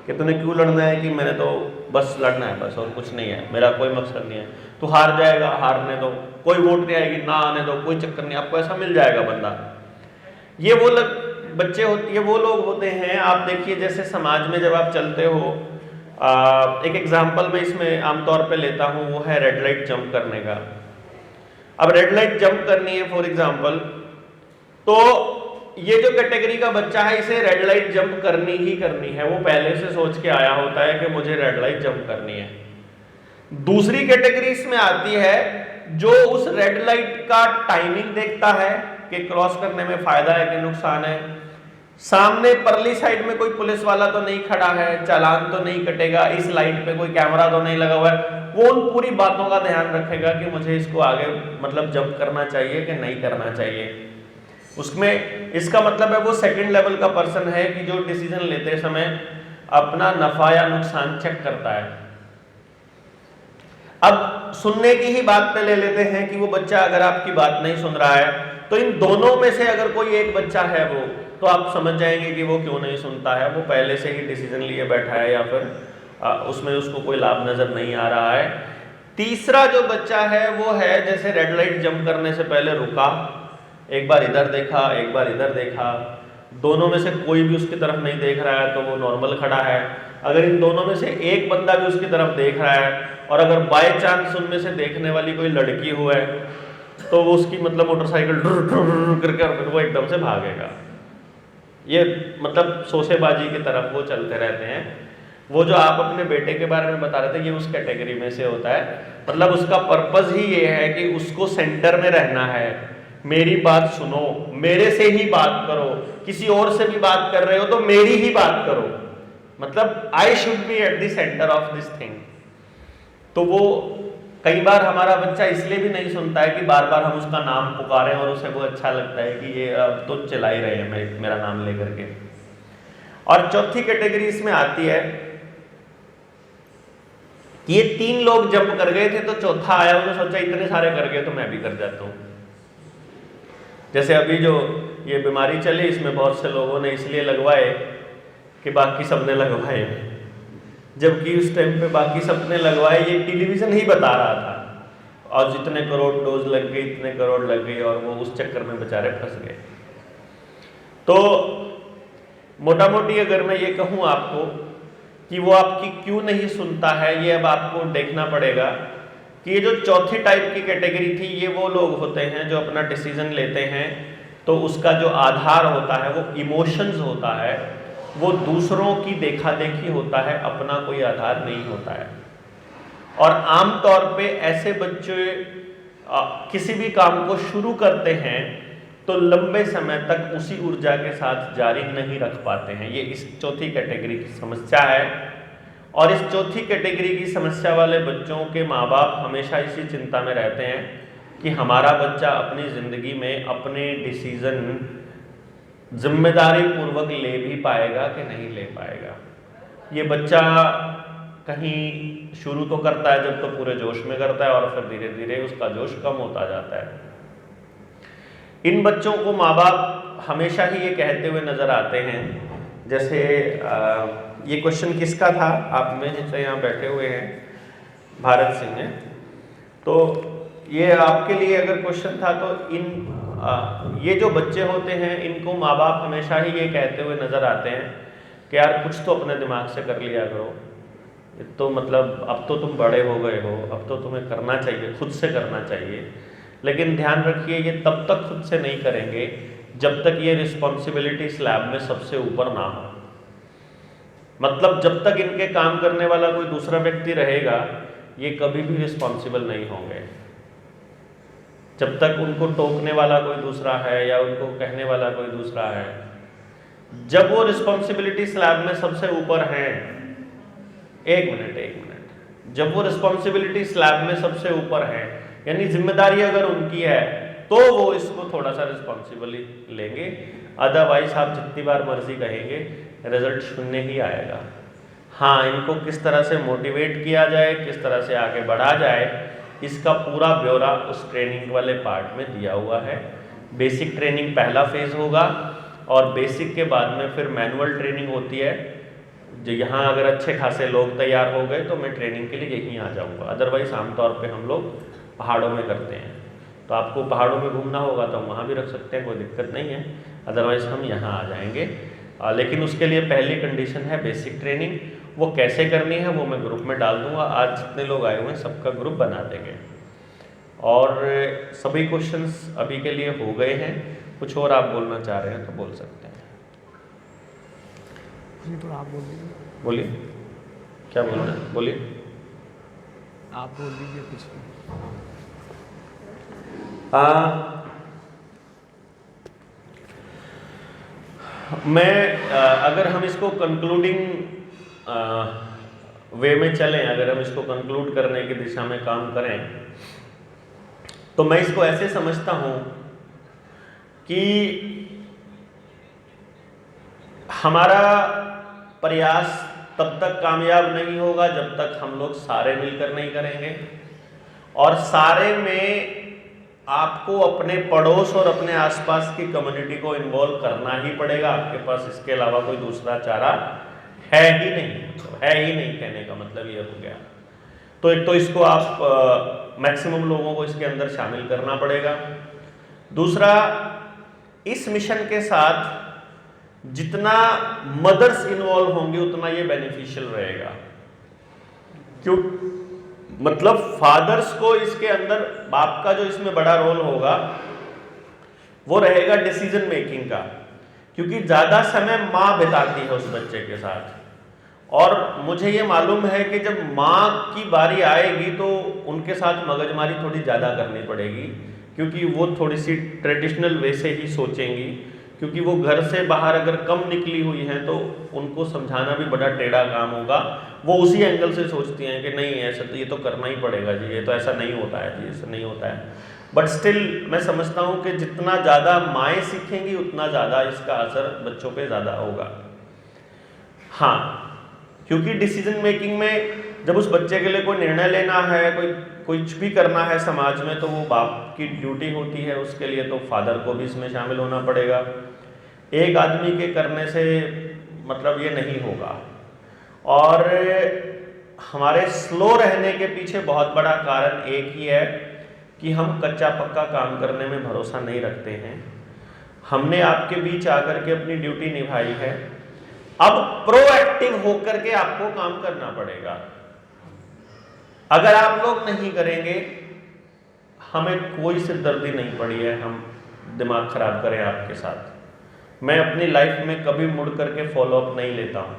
कि तूने क्यों लड़ना है, कि मैंने तो बस लड़ना है, बस और कुछ नहीं है, मेरा कोई मकसद नहीं है। तू हार जाएगा, हारने दो, कोई वोट नहीं आएगी, ना आने दो, कोई चक्कर नहीं, आपको ऐसा मिल जाएगा बंदा। ये वो बच्चे होते, ये वो लोग होते हैं। आप देखिए जैसे समाज में जब आप चलते हो, एक एग्जाम्पल मैं इसमें आमतौर पे लेता हूँ, वो है रेड लाइट जंप करने का। अब रेड लाइट जंप करनी है फॉर एग्जाम्पल, तो ये जो कैटेगरी का बच्चा है इसे रेड लाइट जंप करनी ही करनी है, वो पहले से सोच के आया होता है कि मुझे रेड लाइट जंप करनी है। दूसरी कैटेगरी इसमें आती है जो उस रेड लाइट का टाइमिंग देखता है कि क्रॉस करने में फायदा है कि नुकसान है, सामने परली साइड में कोई पुलिस वाला तो नहीं खड़ा है, चालान तो नहीं कटेगा, इस लाइट पे कोई कैमरा तो नहीं लगा हुआ है, वो उन पूरी बातों का ध्यान रखेगा कि मुझे इसको आगे मतलब जंप करना चाहिए कि नहीं करना चाहिए। उसमें इसका मतलब है वो सेकंड लेवल का पर्सन है कि जो डिसीजन लेते समय अपना नफा या नुकसान चेक करता है। अब सुनने की ही बात पे ले लेते हैं कि वो बच्चा अगर आपकी बात नहीं सुन रहा है, तो इन दोनों में से अगर कोई एक बच्चा है वो, तो आप समझ जाएंगे कि वो क्यों नहीं सुनता है, वो पहले से ही डिसीजन लिए बैठा है या फिर उसमें उसको कोई लाभ नज़र नहीं आ रहा है। तीसरा जो बच्चा है वो है जैसे रेड लाइट जंप करने से पहले रुका, एक बार इधर देखा एक बार इधर देखा, दोनों में से कोई भी उसकी तरफ नहीं देख रहा है तो वो नॉर्मल खड़ा है। अगर इन दोनों में से एक बंदा भी उसकी तरफ देख रहा है और अगर बाय चांस उनमें से देखने वाली कोई लड़की हो है तो वो उसकी मतलब मोटरसाइकिल करके और फिर वो एकदम से भागेगा। ये मतलब शोशेबाजी की तरफ वो चलते रहते हैं। वो जो आप अपने बेटे के बारे में बता रहे थे ये उस कैटेगरी में से होता है। मतलब उसका पर्पस ही ये है कि उसको सेंटर में रहना है, मेरी बात सुनो, मेरे से ही बात करो, किसी और से भी बात कर रहे हो तो मेरी ही बात करो, मतलब I should be at the centre of this thing. तो वो कई बार हमारा बच्चा इसलिए भी नहीं सुनता है कि बार बार हम उसका नाम पुकारें और उसे वो अच्छा लगता है कि ये अब तो चिल्ला ही रहे हैं मेरा नाम लेकर के। और चौथी कैटेगरी इसमें आती है कि ये 3 लोग जंप कर गए थे तो चौथा आया, उन्होंने सोचा इतने सारे कर गए तो मैं भी कर जाता हूं। जैसे अभी जो ये बीमारी चली इसमें बहुत से लोगों ने इसलिए लगवाए कि बाकी सबने लगवाए, जबकि उस टाइम पे बाकी सबने लगवाए ये टेलीविजन ही बता रहा था और जितने करोड़ डोज लग गई इतने करोड़ लग गई और वो उस चक्कर में बेचारे फंस गए। तो मोटा मोटी अगर मैं ये कहूँ आपको कि वो आपकी क्यों नहीं सुनता है, ये अब आपको देखना पड़ेगा कि ये जो चौथी टाइप की कैटेगरी थी ये वो लोग होते हैं जो अपना डिसीजन लेते हैं तो उसका जो आधार होता है वो इमोशंस होता है, वो दूसरों की देखा देखी होता है, अपना कोई आधार नहीं होता है। और आमतौर पे ऐसे बच्चे किसी भी काम को शुरू करते हैं तो लंबे समय तक उसी ऊर्जा के साथ जारी नहीं रख पाते हैं। ये इस चौथी कैटेगरी की समस्या है। और इस चौथी कैटेगरी की समस्या वाले बच्चों के माँ बाप हमेशा इसी चिंता में रहते हैं कि हमारा बच्चा अपनी ज़िंदगी में अपने डिसीज़न जिम्मेदारी पूर्वक ले भी पाएगा कि नहीं ले पाएगा। ये बच्चा कहीं शुरू तो करता है जब तो पूरे जोश में करता है और फिर धीरे धीरे उसका जोश कम होता जाता है। इन बच्चों को माँ बाप हमेशा ही ये कहते हुए नज़र आते हैं, जैसे ये क्वेश्चन किसका था, आप में जिससे यहाँ बैठे हुए हैं भारत सिंह ने, तो ये आपके लिए अगर क्वेश्चन था तो ये जो बच्चे होते हैं इनको माँ बाप हमेशा ही ये कहते हुए नज़र आते हैं कि यार कुछ तो अपने दिमाग से कर लिया करो, तो मतलब अब तो तुम बड़े हो गए हो, अब तो तुम्हें करना चाहिए, खुद से करना चाहिए। लेकिन ध्यान रखिए ये तब तक खुद से नहीं करेंगे जब तक ये रिस्पॉन्सिबिलिटी स्लैब में सबसे ऊपर ना हो। मतलब जब तक इनके काम करने वाला कोई दूसरा व्यक्ति रहेगा ये कभी भी रिस्पॉन्सिबल नहीं होंगे। जब तक उनको टोकने वाला कोई दूसरा है या उनको कहने वाला कोई दूसरा है, जब वो रिस्पॉन्सिबिलिटी स्लैब में सबसे ऊपर हैं, एक मिनट, जब वो रिस्पॉन्सिबिलिटी स्लैब में सबसे ऊपर है यानी जिम्मेदारी अगर उनकी है तो वो इसको थोड़ा सा रिस्पॉन्सिबली लेंगे। अदरवाइज आप जितनी बार मर्जी कहेंगे रिजल्ट शून्य ही आएगा। हाँ, इनको किस तरह से मोटिवेट किया जाए, किस तरह से आगे बढ़ा जाए, इसका पूरा ब्यौरा उस ट्रेनिंग वाले पार्ट में दिया हुआ है। बेसिक ट्रेनिंग पहला फेज होगा और बेसिक के बाद में फिर मैनुअल ट्रेनिंग होती है। जो यहाँ अगर अच्छे खासे लोग तैयार हो गए तो मैं ट्रेनिंग के लिए यहीं आ जाऊँगा, अदरवाइज आमतौर पे हम लोग पहाड़ों में करते हैं। तो आपको पहाड़ों में घूमना होगा तो हम वहाँ भी रख सकते हैं, कोई दिक्कत नहीं है, अदरवाइज हम यहाँ आ जाएंगे। लेकिन उसके लिए पहली कंडीशन है बेसिक ट्रेनिंग। वो कैसे करनी है वो मैं ग्रुप में डाल दूंगा। आज जितने लोग आए हुए हैं सबका ग्रुप बना देंगे। और सभी क्वेश्चंस अभी के लिए हो गए हैं। कुछ और आप बोलना चाह रहे हैं तो बोल सकते हैं। तो आप बोल दीजिए। बोलिए, क्या बोलना है, बोलिए। आप बोल दीजिए कुछ। मैं अगर हम इसको कंक्लूडिंग वे में चलें, अगर हम इसको कंक्लूड करने की दिशा में काम करें तो मैं इसको ऐसे समझता हूं कि हमारा प्रयास तब तक कामयाब नहीं होगा जब तक हम लोग सारे मिलकर नहीं करेंगे। और सारे में आपको अपने पड़ोस और अपने आसपास की कम्युनिटी को इन्वॉल्व करना ही पड़ेगा। आपके पास इसके अलावा कोई दूसरा चारा है ही नहीं, मतलब है ही नहीं कहने का मतलब ये हो गया। तो एक तो इसको आप मैक्सिमम लोगों को इसके अंदर शामिल करना पड़ेगा। दूसरा, इस मिशन के साथ जितना मदर्स इन्वॉल्व होंगी उतना ये बेनिफिशियल रहेगा। क्यों? मतलब फादर्स को इसके अंदर, बाप का जो इसमें बड़ा रोल होगा वो रहेगा डिसीजन मेकिंग का, क्योंकि ज्यादा समय माँ बिताती है उस बच्चे के साथ। और मुझे ये मालूम है कि जब माँ की बारी आएगी तो उनके साथ मगजमारी थोड़ी ज़्यादा करनी पड़ेगी, क्योंकि वो थोड़ी सी ट्रेडिशनल वे से ही सोचेंगी, क्योंकि वो घर से बाहर अगर कम निकली हुई हैं तो उनको समझाना भी बड़ा टेढ़ा काम होगा। वो उसी एंगल से सोचती हैं कि नहीं ऐसा तो ये तो करना ही पड़ेगा जी, ये तो ऐसा नहीं होता है जी, ऐसा नहीं होता है। बट स्टिल मैं समझता हूँ कि जितना ज़्यादा माएँ सीखेंगी उतना ज़्यादा इसका असर बच्चों पे ज़्यादा होगा। हाँ, क्योंकि डिसीजन मेकिंग में जब उस बच्चे के लिए कोई निर्णय लेना है, कोई कुछ भी करना है समाज में, तो वो बाप की ड्यूटी होती है। उसके लिए तो फादर को भी इसमें शामिल होना पड़ेगा। एक आदमी के करने से मतलब ये नहीं होगा। और हमारे स्लो रहने के पीछे बहुत बड़ा कारण एक ही है कि हम कच्चा पक्का काम करने में भरोसा नहीं रखते हैं। हमने आपके बीच आकर के अपनी ड्यूटी निभाई है, अब प्रोएक्टिव होकर के आपको काम करना पड़ेगा। अगर आप लोग नहीं करेंगे, हमें कोई सिरदर्दी नहीं पड़ी है हम दिमाग खराब करें आपके साथ। मैं अपनी लाइफ में कभी मुड़ करके फॉलोअप नहीं लेता हूँ,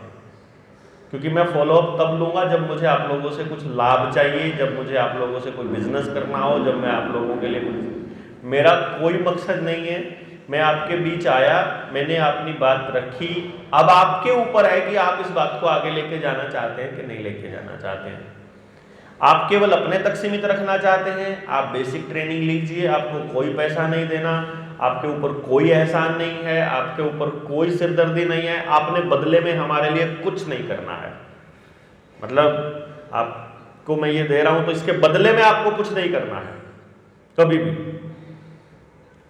क्योंकि मैं फॉलोअप तब लूँगा जब मुझे आप लोगों से कुछ लाभ चाहिए, जब मुझे आप लोगों से कोई बिजनेस करना हो, जब मैं आप लोगों के लिए कुछ, मेरा कोई मकसद नहीं है। मैं आपके बीच आया, मैंने अपनी बात रखी, अब आपके ऊपर है कि आप इस बात को आगे लेके जाना चाहते हैं कि नहीं लेके जाना चाहते हैं। आप केवल अपने तक सीमित रखना चाहते हैं, आप बेसिक ट्रेनिंग लीजिए, आपको कोई पैसा नहीं देना, आपके ऊपर कोई एहसान नहीं है, आपके ऊपर कोई सिरदर्दी नहीं है, आपने बदले में हमारे लिए कुछ नहीं करना है। मतलब आपको मैं ये दे रहा हूं तो इसके बदले में आपको कुछ नहीं करना है कभी भी,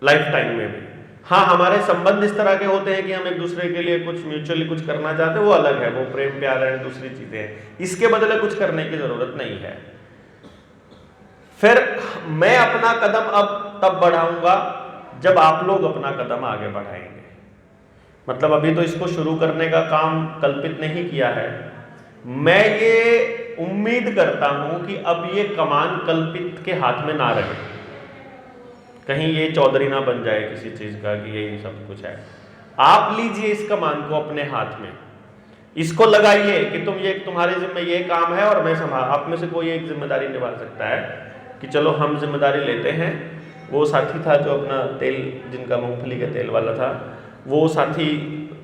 लाइफ टाइम में भी। हाँ, हमारे संबंध इस तरह के होते हैं कि हम एक दूसरे के लिए कुछ म्यूचुअली कुछ करना चाहते हैं, वो अलग है, वो प्रेम प्यार है, दूसरी चीजें हैं। इसके बदले कुछ करने की जरूरत नहीं है। फिर मैं अपना कदम अब तब बढ़ाऊंगा जब आप लोग अपना कदम आगे बढ़ाएंगे। मतलब अभी तो इसको शुरू करने का काम कल्पित नहीं किया है। मैं ये उम्मीद करता हूं कि अब ये कमान कल्पित के हाथ में ना रहे, कहीं ये चौधरी ना बन जाए किसी चीज का कि यही सब कुछ है। आप लीजिए इस कमान को अपने हाथ में, इसको लगाइए कि तुम ये, तुम्हारे जिम्मे ये काम है और मैं संभाल। आप में से कोई एक जिम्मेदारी निभा सकता है कि चलो हम जिम्मेदारी लेते हैं। वो साथी था जो अपना तेल, जिनका मूंगफली के तेल वाला था, वो साथी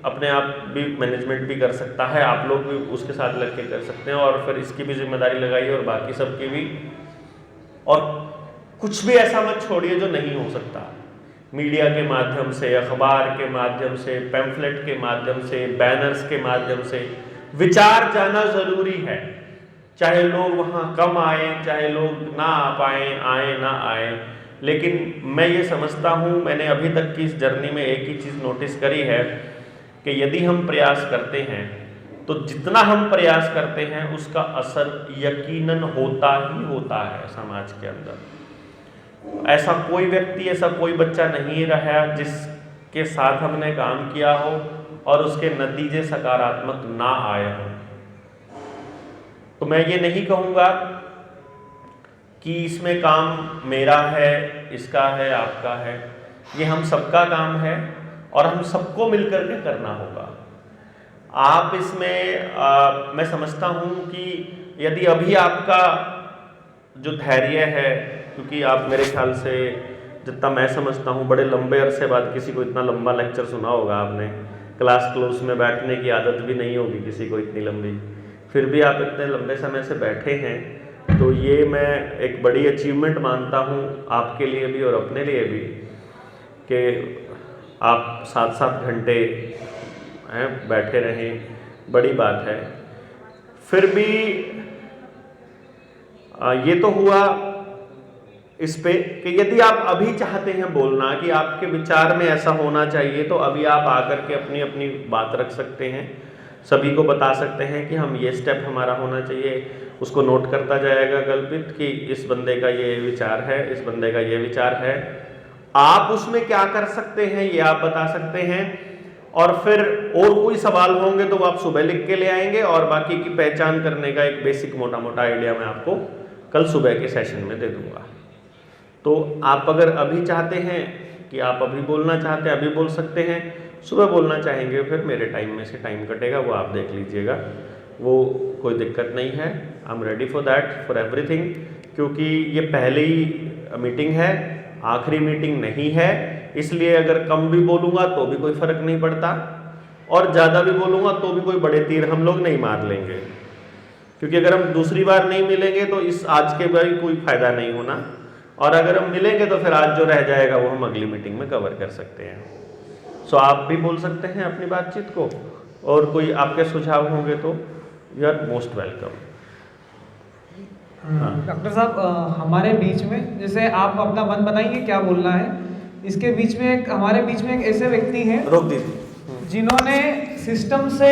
अपने आप भी मैनेजमेंट भी कर सकता है, आप लोग भी उसके साथ लग के कर सकते हैं, और फिर इसकी भी जिम्मेदारी लगाइए और बाकी सबकी भी। और कुछ भी ऐसा मत छोड़िए जो नहीं हो सकता। मीडिया के माध्यम से, अखबार के माध्यम से, पैम्फलेट के माध्यम से, बैनर्स के माध्यम से विचार जाना जरूरी है। चाहे लोग वहाँ कम आए, चाहे लोग ना आ पाए, आए ना आए, लेकिन मैं ये समझता हूँ, मैंने अभी तक की इस जर्नी में एक ही चीज़ नोटिस करी है कि यदि हम प्रयास करते हैं तो जितना हम प्रयास करते हैं उसका असर यकीनन होता ही होता है समाज के अंदर। ऐसा कोई व्यक्ति, ऐसा कोई बच्चा नहीं रहा जिसके साथ हमने काम किया हो और उसके नतीजे सकारात्मक ना आए हों। तो मैं ये नहीं कहूँगा कि इसमें काम मेरा है, इसका है, आपका है, ये हम सबका काम है और हम सबको मिलकर के करना होगा। आप इसमें मैं समझता हूँ कि यदि अभी आपका जो धैर्य है, क्योंकि आप मेरे ख्याल से जितना मैं समझता हूँ बड़े लंबे अरसे बाद किसी को इतना लंबा लेक्चर सुना होगा आपने, क्लास क्लोज में बैठने की आदत भी नहीं होगी किसी को इतनी लंबी, फिर भी आप इतने लंबे समय से बैठे हैं, तो ये मैं एक बड़ी अचीवमेंट मानता हूँ आपके लिए भी और अपने लिए भी, कि आप 7-7 घंटे बैठे रहें, बड़ी बात है। फिर भी ये तो हुआ इस पे कि यदि आप अभी चाहते हैं बोलना कि आपके विचार में ऐसा होना चाहिए, तो अभी आप आकर के अपनी अपनी बात रख सकते हैं। सभी को बता सकते हैं कि हम ये स्टेप हमारा होना चाहिए, उसको नोट करता जाएगा कल्पित कि इस बंदे का ये विचार है, इस बंदे का ये विचार है, आप उसमें क्या कर सकते हैं ये आप बता सकते हैं। और फिर और कोई सवाल होंगे तो वो आप सुबह लिख के ले आएंगे, और बाकी की पहचान करने का एक बेसिक मोटा मोटा आइडिया मैं आपको कल सुबह के सेशन में दे दूंगा। तो आप अगर अभी चाहते हैं कि आप अभी बोलना चाहते हैं, अभी बोल सकते हैं, सुबह बोलना चाहेंगे फिर मेरे टाइम में से टाइम कटेगा, वो आप देख लीजिएगा, वो कोई दिक्कत नहीं है। I am ready for that, for everything, क्योंकि ये पहली मीटिंग है, आखिरी मीटिंग नहीं है, इसलिए अगर कम भी बोलूँगा तो भी कोई फ़र्क नहीं पड़ता, और ज़्यादा भी बोलूँगा तो भी कोई बड़े तीर हम लोग नहीं मार लेंगे, क्योंकि अगर हम दूसरी बार नहीं मिलेंगे तो इस आज के भी कोई फ़ायदा नहीं होना, और अगर हम मिलेंगे तो फिर आज जो रह जाएगा वो हम अगली मीटिंग में कवर कर सकते हैं। सो आप भी बोल सकते हैं अपनी बातचीत को, और कोई आपके सुझाव होंगे तो you are most welcome. Doctor साहब, हमारे बीच में जैसे आप अपना मन बनाइए क्या बोलना है, इसके बीच में हमारे बीच में एक ऐसे व्यक्ति हैं रोक दीजिए जिन्होंने सिस्टम से